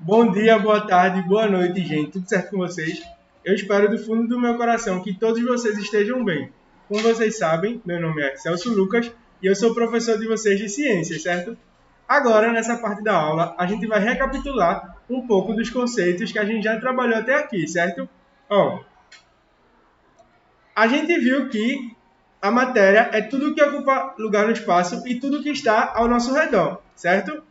Bom dia, boa tarde, boa noite, gente. Tudo certo com vocês? Eu espero do fundo do meu coração que todos vocês estejam bem. Como vocês sabem, meu nome é Celso Lucas e eu sou professor de vocês de ciências, certo? Agora, nessa parte da aula, a gente vai recapitular um pouco dos conceitos que a gente já trabalhou até aqui, certo? A gente viu que a matéria é tudo que ocupa lugar no espaço e tudo que está ao nosso redor, certo?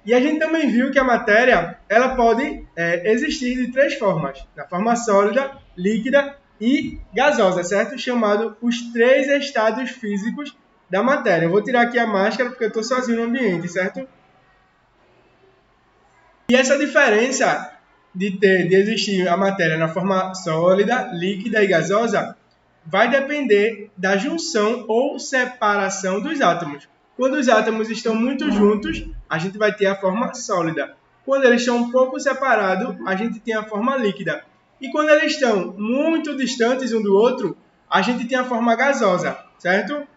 E a gente também viu que a matéria ela pode existir de três formas: na forma sólida, líquida e gasosa, certo? Chamado os três estados físicos da matéria. Eu vou tirar aqui a máscara porque eu estou sozinho no ambiente, certo? E essa diferença de existir a matéria na forma sólida, líquida e gasosa vai depender da junção ou separação dos átomos. Quando os átomos estão muito juntos, a gente vai ter a forma sólida. Quando eles estão um pouco separados, a gente tem a forma líquida. E quando eles estão muito distantes um do outro, a gente tem a forma gasosa, certo?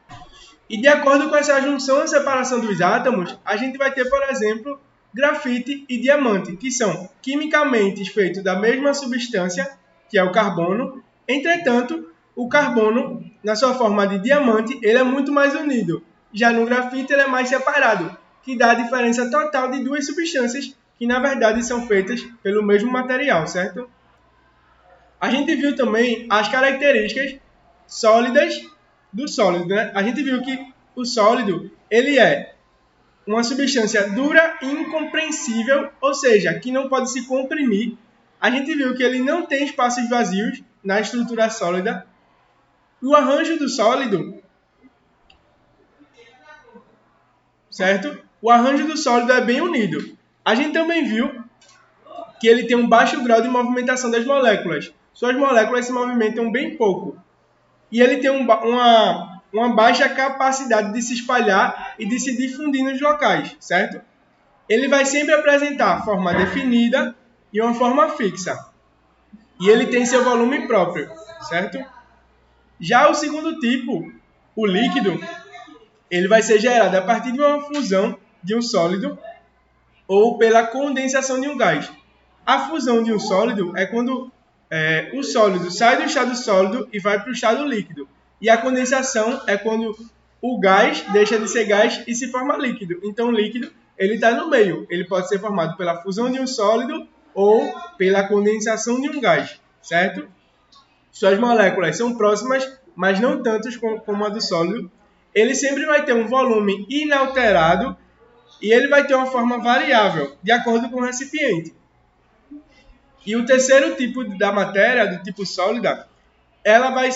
E de acordo com essa junção e separação dos átomos, a gente vai ter, por exemplo, grafite e diamante, que são quimicamente feitos da mesma substância, que é o carbono. Entretanto, o carbono, na sua forma de diamante, ele é muito mais unido. Já no grafite, ele é mais separado, que dá a diferença total de duas substâncias que, na verdade, são feitas pelo mesmo material, certo? A gente viu também as características sólidas do sólido, né? A gente viu que o sólido, ele é uma substância dura e incomprensível, ou seja, que não pode se comprimir. A gente viu que ele não tem espaços vazios na estrutura sólida. O arranjo do sólido, certo? O arranjo do sólido é bem unido. A gente também viu que ele tem um baixo grau de movimentação das moléculas. Suas moléculas se movimentam bem pouco. E ele tem uma baixa capacidade de se espalhar e de se difundir nos locais, certo? Ele vai sempre apresentar forma definida e uma forma fixa. E ele tem seu volume próprio, certo? Já o segundo tipo, o líquido, ele vai ser gerado a partir de uma fusão de um sólido ou pela condensação de um gás. A fusão de um sólido é quando o sólido sai do estado sólido e vai para o estado líquido. E a condensação é quando o gás deixa de ser gás e se forma líquido. Então, o líquido ele está no meio. Ele pode ser formado pela fusão de um sólido ou pela condensação de um gás, certo? Suas moléculas são próximas, mas não tantas como a do sólido. Ele sempre vai ter um volume inalterado e ele vai ter uma forma variável, de acordo com o recipiente. E o terceiro tipo da matéria, do tipo sólida, ela vai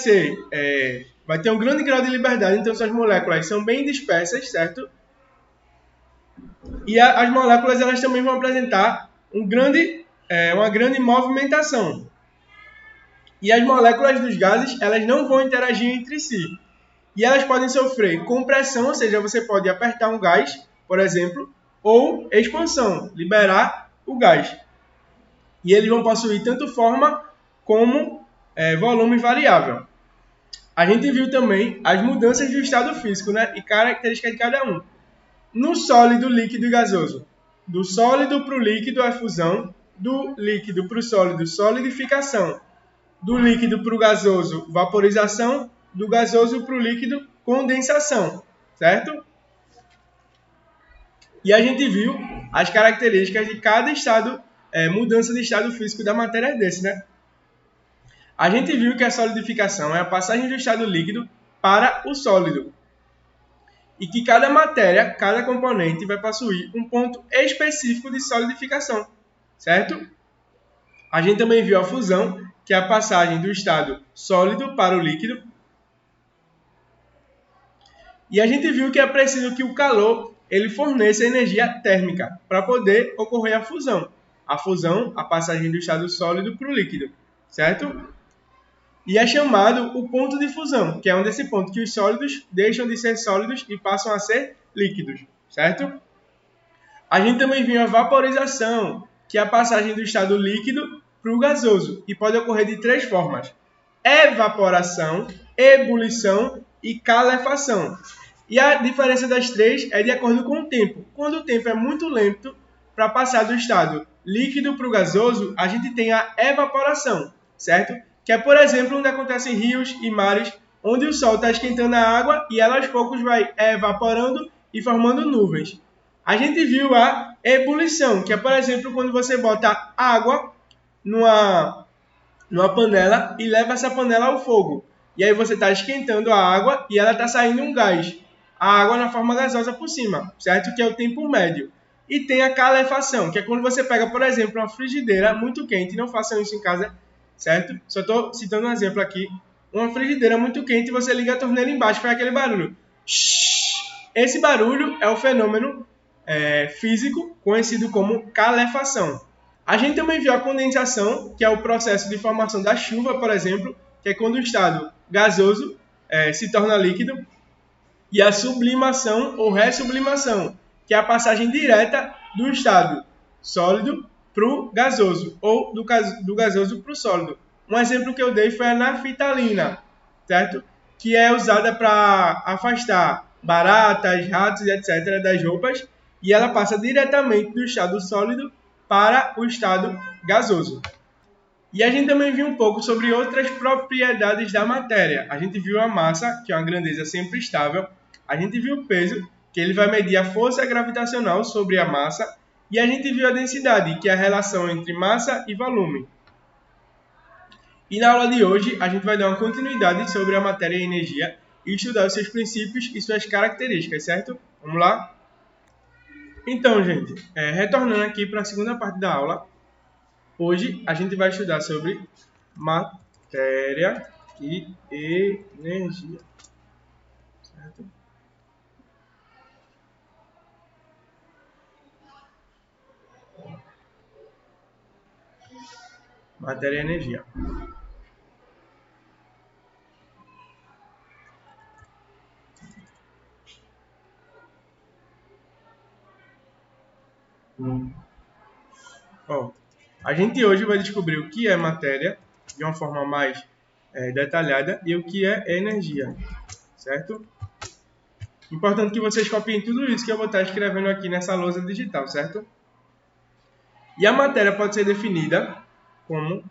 ter um grande grau de liberdade, então suas moléculas são bem dispersas, certo? E as moléculas elas também vão apresentar uma grande movimentação. E as moléculas dos gases elas não vão interagir entre si. E elas podem sofrer compressão, ou seja, você pode apertar um gás, por exemplo, ou expansão, liberar o gás. E eles vão possuir tanto forma como volume variável. A gente viu também as mudanças do estado físico, né, e características de cada um. No sólido, líquido e gasoso. Do sólido para o líquido, a fusão. Do líquido para o sólido, solidificação. Do líquido para o gasoso, vaporização. Do gasoso para o líquido, condensação. Certo? E a gente viu as características de cada estado, mudança de estado físico da matéria desse, né? A gente viu que a solidificação é a passagem do estado líquido para o sólido. E que cada matéria, cada componente vai possuir um ponto específico de solidificação, certo? A gente também viu a fusão, que é a passagem do estado sólido para o líquido. E a gente viu que é preciso que o calor ele forneça energia térmica para poder ocorrer a fusão. A fusão, a passagem do estado sólido para o líquido, certo? E é chamado o ponto de fusão, que é onde esse ponto que os sólidos deixam de ser sólidos e passam a ser líquidos, certo? A gente também viu a vaporização, que é a passagem do estado líquido para o gasoso, e pode ocorrer de três formas: evaporação, ebulição e calefação. E a diferença das três é de acordo com o tempo. Quando o tempo é muito lento, para passar do estado líquido para o gasoso, a gente tem a evaporação, certo? Que é, por exemplo, onde acontecem rios e mares, onde o sol está esquentando a água e ela aos poucos vai evaporando e formando nuvens. A gente viu a ebulição, que é, por exemplo, quando você bota água numa panela e leva essa panela ao fogo. E aí você está esquentando a água e ela está saindo um gás. A água na forma gasosa por cima, certo? Que é o tempo médio. E tem a calefação, que é quando você pega, por exemplo, uma frigideira muito quente. Não façam isso em casa, certo? Só estou citando um exemplo aqui. Uma frigideira muito quente e você liga a torneira embaixo, faz aquele barulho. Esse barulho é o fenômeno físico conhecido como calefação. A gente também viu a condensação, que é o processo de formação da chuva, por exemplo, que é quando o estado gasoso se torna líquido, e a sublimação ou ressublimação, que é a passagem direta do estado sólido para o gasoso, ou do gasoso para o sólido. Um exemplo que eu dei foi a naftalina, certo? Que é usada para afastar baratas, ratos, etc. das roupas, e ela passa diretamente do estado sólido para o estado gasoso. E a gente também viu um pouco sobre outras propriedades da matéria. A gente viu a massa, que é uma grandeza sempre estável. A gente viu o peso, que ele vai medir a força gravitacional sobre a massa. E a gente viu a densidade, que é a relação entre massa e volume. E na aula de hoje, a gente vai dar uma continuidade sobre a matéria e a energia e estudar os seus princípios e suas características, certo? Vamos lá? Então, gente, retornando aqui para a segunda parte da aula, hoje a gente vai estudar sobre matéria e energia, certo? Matéria e energia. Bom, a gente hoje vai descobrir o que é matéria de uma forma mais detalhada e o que é energia, certo? Importante que vocês copiem tudo isso que eu vou estar escrevendo aqui nessa lousa digital, certo? E a matéria pode ser definida como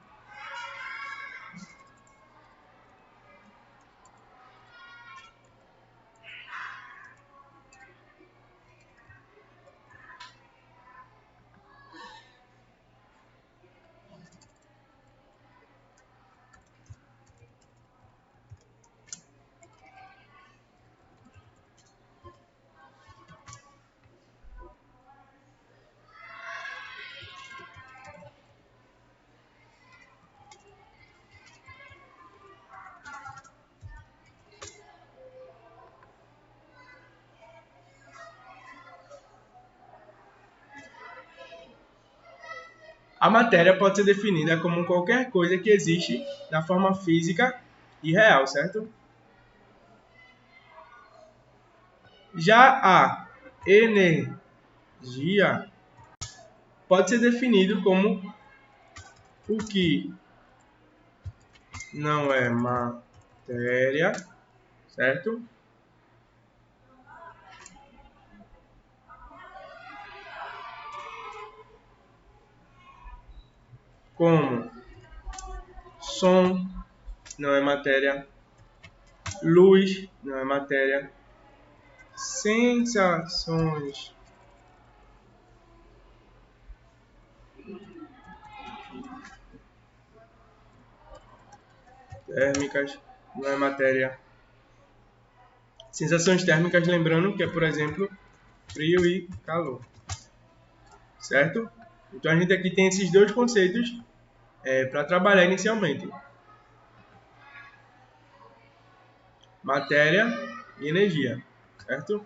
a matéria pode ser definida como qualquer coisa que existe na forma física e real, certo? Já a energia pode ser definido como o que não é matéria, certo? Como som não é matéria, luz não é matéria, sensações térmicas não é matéria. Sensações térmicas, lembrando que é, por exemplo, frio e calor, certo? Então a gente aqui tem esses dois conceitos para trabalhar inicialmente: matéria e energia, certo?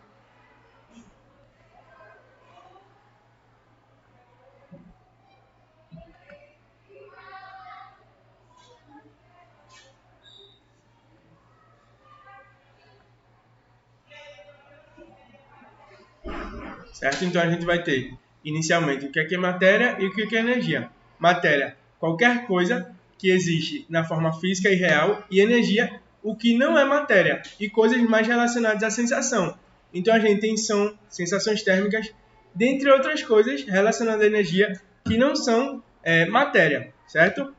Certo? Então a gente vai ter inicialmente o que é matéria e o que é energia. Matéria, qualquer coisa que existe na forma física e real, e energia, o que não é matéria, e coisas mais relacionadas à sensação. Então a gente tem sensações térmicas dentre outras coisas relacionadas à energia que não são matéria, certo?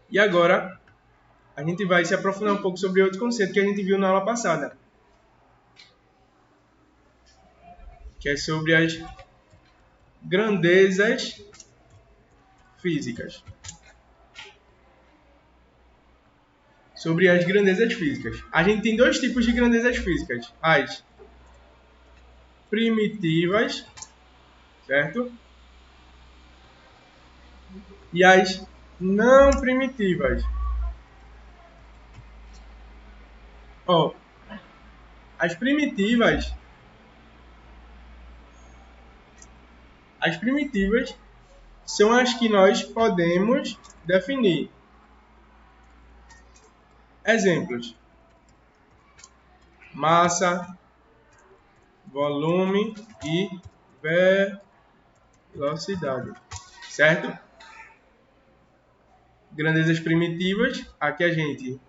E agora a gente vai se aprofundar um pouco sobre outro conceito que a gente viu na aula passada, que é sobre as grandezas físicas. Sobre as grandezas físicas. A gente tem dois tipos de grandezas físicas. As primitivas, certo? E as não primitivas. Ó, as primitivas são as que nós podemos definir. Exemplos: massa, volume e velocidade, certo? Grandezas primitivas, aqui a gente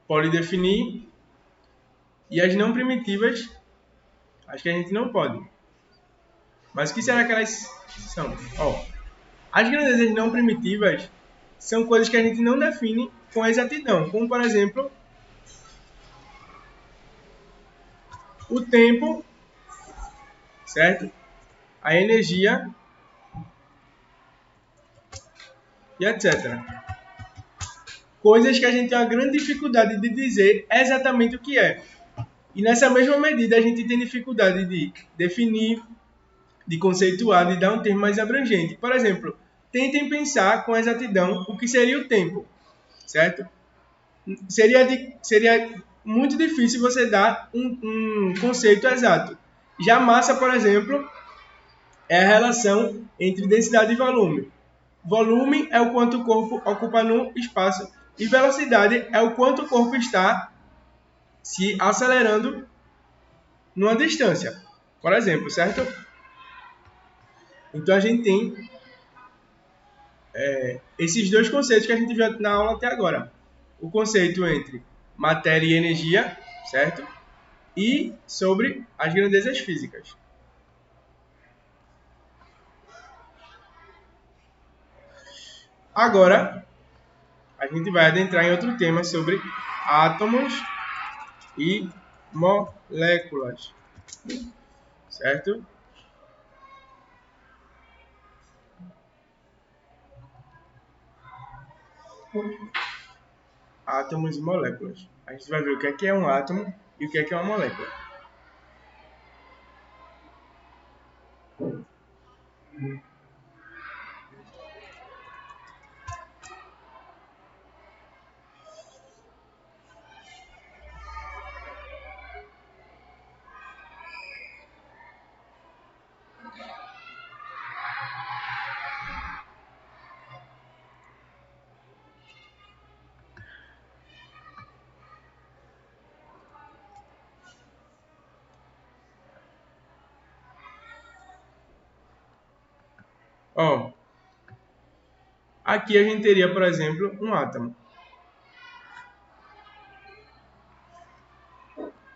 pode definir, e as não primitivas, as que a gente não pode. Mas o que será que elas são? Ó, as grandezas não primitivas são coisas que a gente não define com exatidão, como por exemplo o tempo, certo? A energia e etc. Coisas que a gente tem uma grande dificuldade de dizer exatamente o que é. E nessa mesma medida a gente tem dificuldade de definir, de conceituar, de dar um termo mais abrangente. Por exemplo, tentem pensar com exatidão o que seria o tempo, certo? Seria muito difícil você dar um conceito exato. Já massa, por exemplo, é a relação entre densidade e volume. Volume é o quanto o corpo ocupa no espaço e velocidade é o quanto o corpo está se acelerando numa distância, por exemplo, certo? Então a gente tem esses dois conceitos que a gente viu na aula até agora. O conceito entre matéria e energia, certo? E sobre as grandezas físicas. Agora, a gente vai adentrar em outro tema sobre átomos e moléculas, certo? Átomos e moléculas. A gente vai ver o que é um átomo e o que é uma molécula. Ó, aqui a gente teria, por exemplo, um átomo.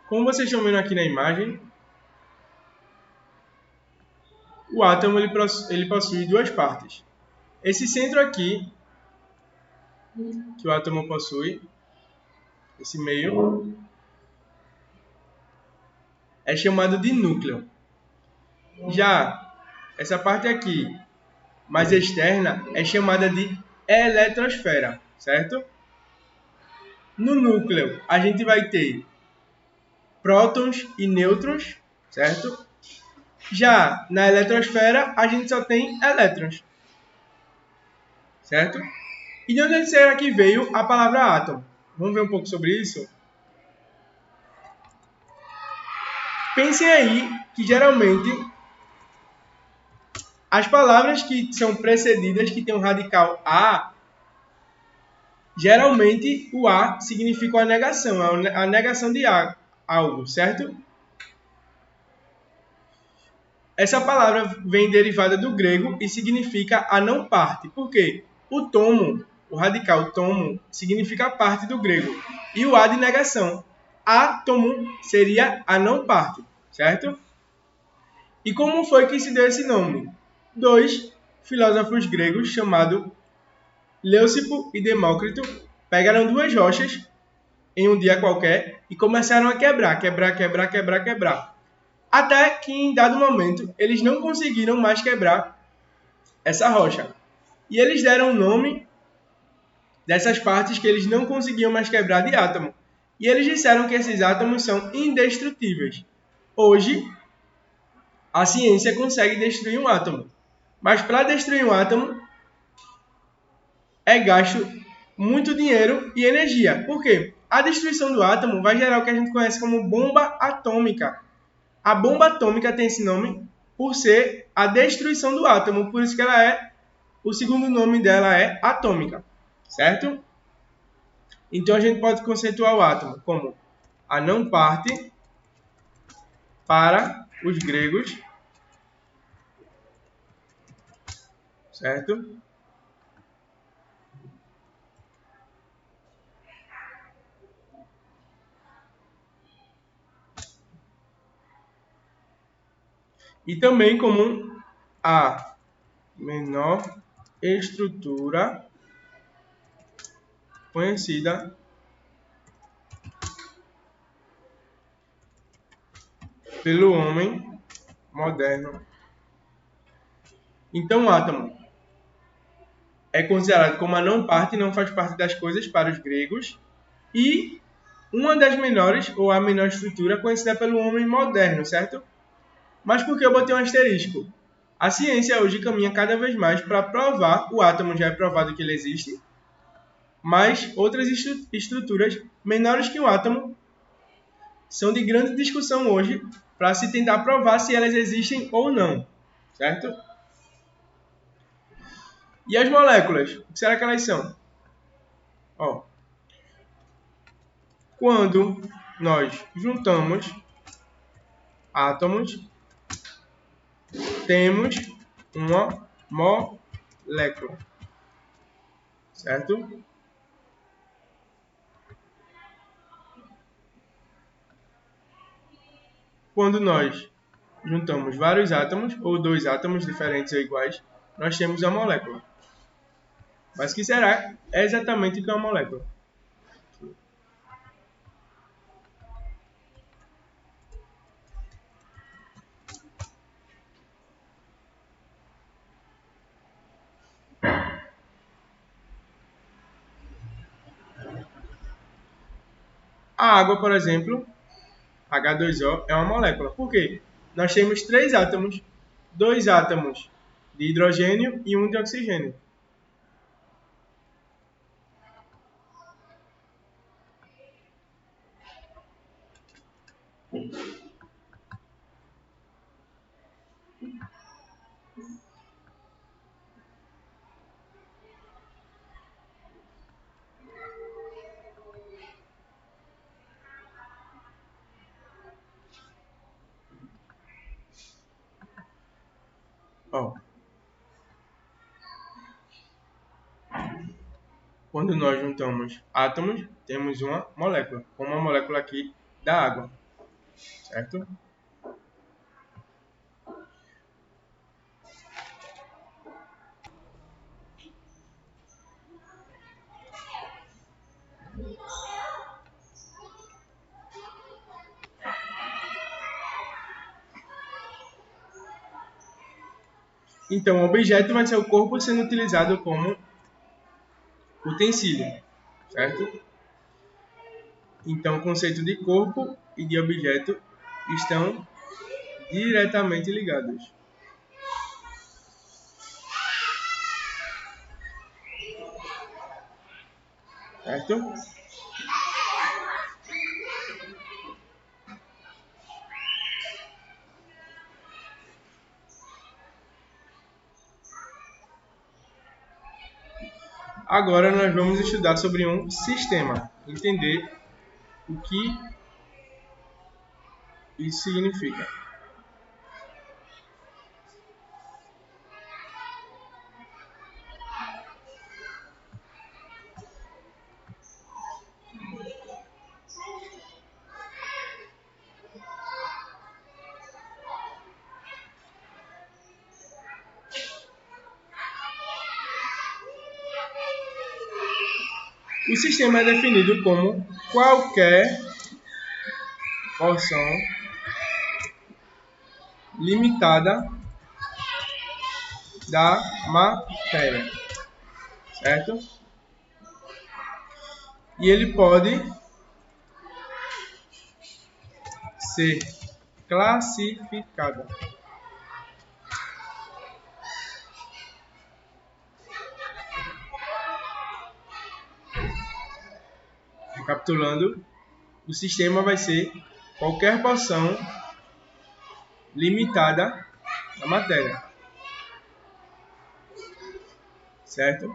Como vocês estão vendo aqui na imagem, o átomo ele possui duas partes. Esse centro aqui, que o átomo possui, esse meio, é chamado de núcleo. Já essa parte aqui, mais externa, é chamada de eletrosfera, certo? No núcleo, a gente vai ter prótons e nêutrons, certo? Já na eletrosfera, a gente só tem elétrons, certo? E de onde será que veio a palavra átomo? Vamos ver um pouco sobre isso? Pensem aí que geralmente as palavras que são precedidas, que tem um radical A, geralmente o A significa a negação de algo, certo? Essa palavra vem derivada do grego e significa a não parte. Por quê? O tomo, o radical tomo, significa parte do grego. E o A de negação. átomo seria a não parte, certo? E como foi que se deu esse nome? Dois filósofos gregos chamados Leucipo e Demócrito pegaram duas rochas em um dia qualquer e começaram a quebrar. Até que em dado momento eles não conseguiram mais quebrar essa rocha. E eles deram o nome dessas partes que eles não conseguiam mais quebrar de átomo. E eles disseram que esses átomos são indestrutíveis. Hoje, a ciência consegue destruir um átomo. Mas para destruir um átomo, é gasto muito dinheiro e energia. Por quê? A destruição do átomo vai gerar o que a gente conhece como bomba atômica. A bomba atômica tem esse nome por ser a destruição do átomo. Por isso que o segundo nome dela é atômica. Certo? Então a gente pode conceituar o átomo como a não parte para os gregos, certo? E também como a menor estrutura conhecida pelo homem moderno. Então, o átomo é considerado como a não parte, não faz parte das coisas para os gregos, e uma das menores, ou a menor estrutura, conhecida pelo homem moderno, certo? Mas por que eu botei um asterisco? A ciência hoje caminha cada vez mais para provar, o átomo já é provado que ele existe, mas outras estruturas menores que o átomo são de grande discussão hoje para se tentar provar se elas existem ou não, certo? E as moléculas? O que será que elas são? Ó, quando nós juntamos átomos, temos uma molécula, certo? Quando nós juntamos vários átomos, ou dois átomos diferentes ou iguais, nós temos a molécula. Mas o que será exatamente o que é uma molécula? A água, por exemplo, H2O, é uma molécula. Por quê? Nós temos três átomos, dois átomos de hidrogênio e um de oxigênio. Ó, quando nós juntamos átomos, temos uma molécula, como a molécula aqui da água, certo? Então, o objeto vai ser o corpo sendo utilizado como utensílio, certo? Então, o conceito de corpo e de objeto estão diretamente ligados, certo? Agora nós vamos estudar sobre um sistema, entender o que isso significa. O sistema é definido como qualquer porção limitada da matéria, certo? E ele pode ser classificado. Recapitulando, o sistema vai ser qualquer porção limitada da matéria, certo?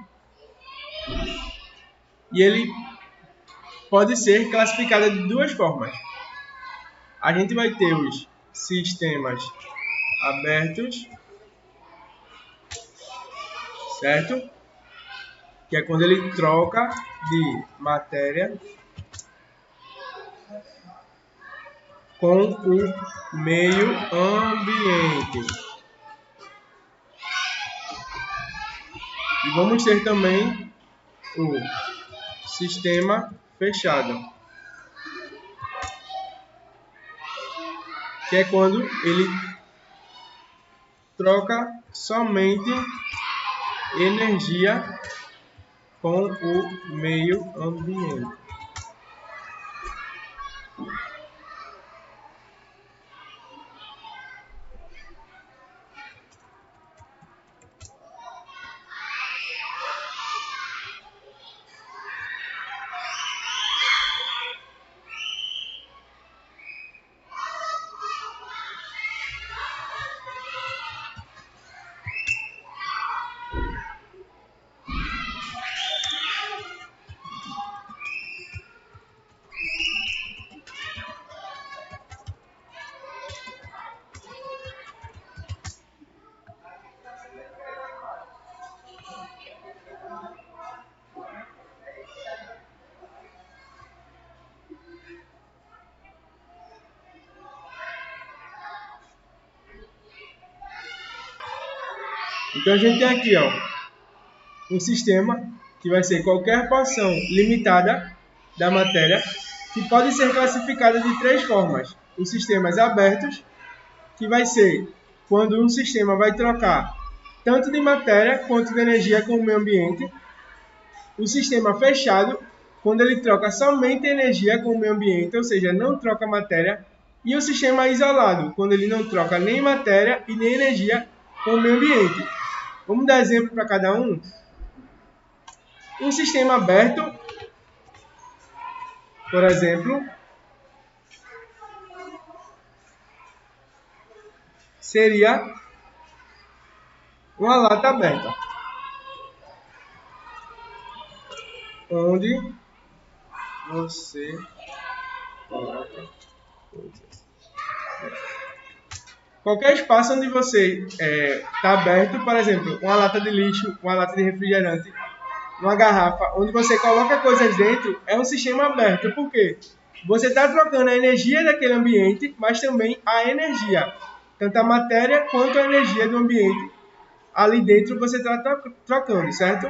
E ele pode ser classificado de duas formas. A gente vai ter os sistemas abertos, certo? Que é quando ele troca de matéria com o meio ambiente. E vamos ter também o sistema fechado, que é quando ele troca somente energia com o meio ambiente. Então a gente tem aqui, um sistema que vai ser qualquer porção limitada da matéria, que pode ser classificada de três formas. Os sistemas abertos, que vai ser quando um sistema vai trocar tanto de matéria quanto de energia com o meio ambiente. O sistema fechado, quando ele troca somente energia com o meio ambiente, ou seja, não troca matéria. E o sistema isolado, quando ele não troca nem matéria e nem energia com o meio ambiente. Vamos dar exemplo para cada um? Um sistema aberto, por exemplo, seria uma lata aberta, onde você coloca coisas. Qualquer espaço onde você está aberto, por exemplo, uma lata de lixo, uma lata de refrigerante, uma garrafa, onde você coloca coisas dentro, é um sistema aberto. Por quê? Você está trocando a energia daquele ambiente, mas também a energia, tanto a matéria quanto a energia do ambiente. Ali dentro você está trocando, certo?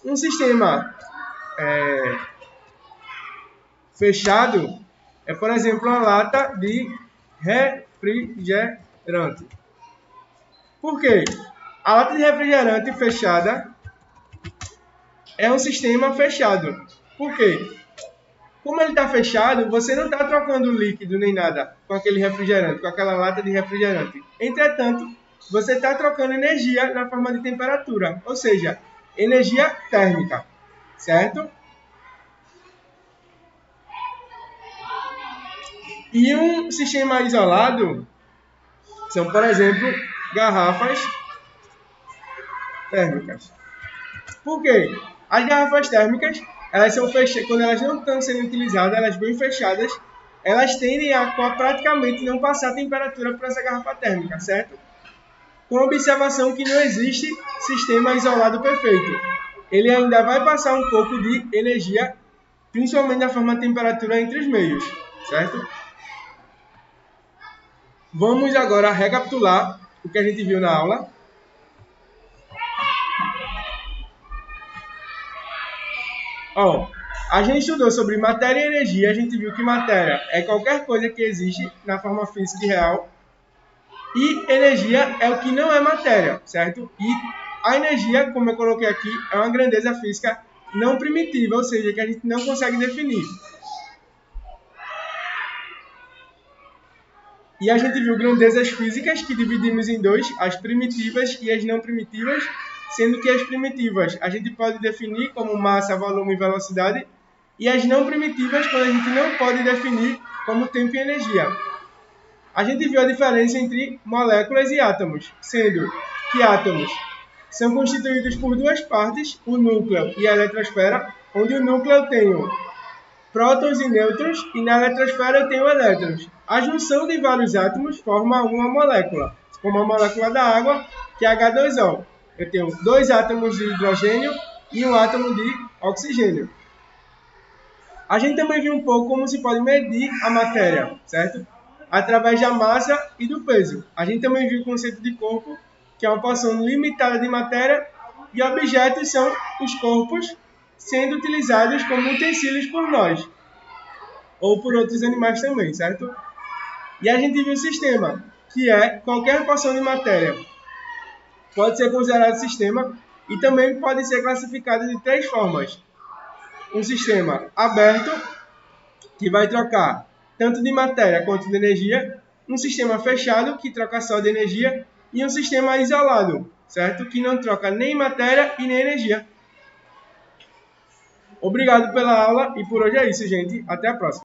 Um sistema fechado é, por exemplo, uma lata de refrigerante. Por quê? A lata de refrigerante fechada é um sistema fechado. Por quê? Como ele está fechado, você não está trocando líquido nem nada com aquele refrigerante, com aquela lata de refrigerante. Entretanto, você está trocando energia na forma de temperatura, ou seja, energia térmica, certo? E um sistema isolado são, por exemplo, garrafas térmicas. Por quê? As garrafas térmicas, elas são fechadas, quando elas não estão sendo utilizadas, elas bem fechadas, elas tendem a praticamente não passar temperatura para essa garrafa térmica, certo? Com a observação que não existe sistema isolado perfeito. Ele ainda vai passar um pouco de energia, principalmente na forma de temperatura entre os meios, certo? Vamos agora recapitular o que a gente viu na aula. Ó, a gente estudou sobre matéria e energia, a gente viu que matéria é qualquer coisa que existe na forma física e real, e energia é o que não é matéria, certo? E a energia, como eu coloquei aqui, é uma grandeza física não primitiva, ou seja, que a gente não consegue definir. E a gente viu grandezas físicas que dividimos em dois, as primitivas e as não primitivas, sendo que as primitivas a gente pode definir como massa, volume e velocidade, e as não primitivas quando a gente não pode definir como tempo e energia. A gente viu a diferença entre moléculas e átomos, sendo que átomos são constituídos por duas partes, o núcleo e a eletrosfera, onde o núcleo tem prótons e nêutrons, e na eletrosfera eu tenho elétrons. A junção de vários átomos forma uma molécula, como a molécula da água, que é H2O. Eu tenho dois átomos de hidrogênio e um átomo de oxigênio. A gente também viu um pouco como se pode medir a matéria, certo? Através da massa e do peso. A gente também viu o conceito de corpo, que é uma porção limitada de matéria, e objetos são os corpos sendo utilizados como utensílios por nós, ou por outros animais também, certo? E a gente viu o sistema, que é qualquer porção de matéria pode ser considerado sistema e também pode ser classificado de três formas. Um sistema aberto, que vai trocar tanto de matéria quanto de energia, um sistema fechado, que troca só de energia, e um sistema isolado, certo? Que não troca nem matéria e nem energia. Obrigado pela aula e por hoje é isso, gente. Até a próxima.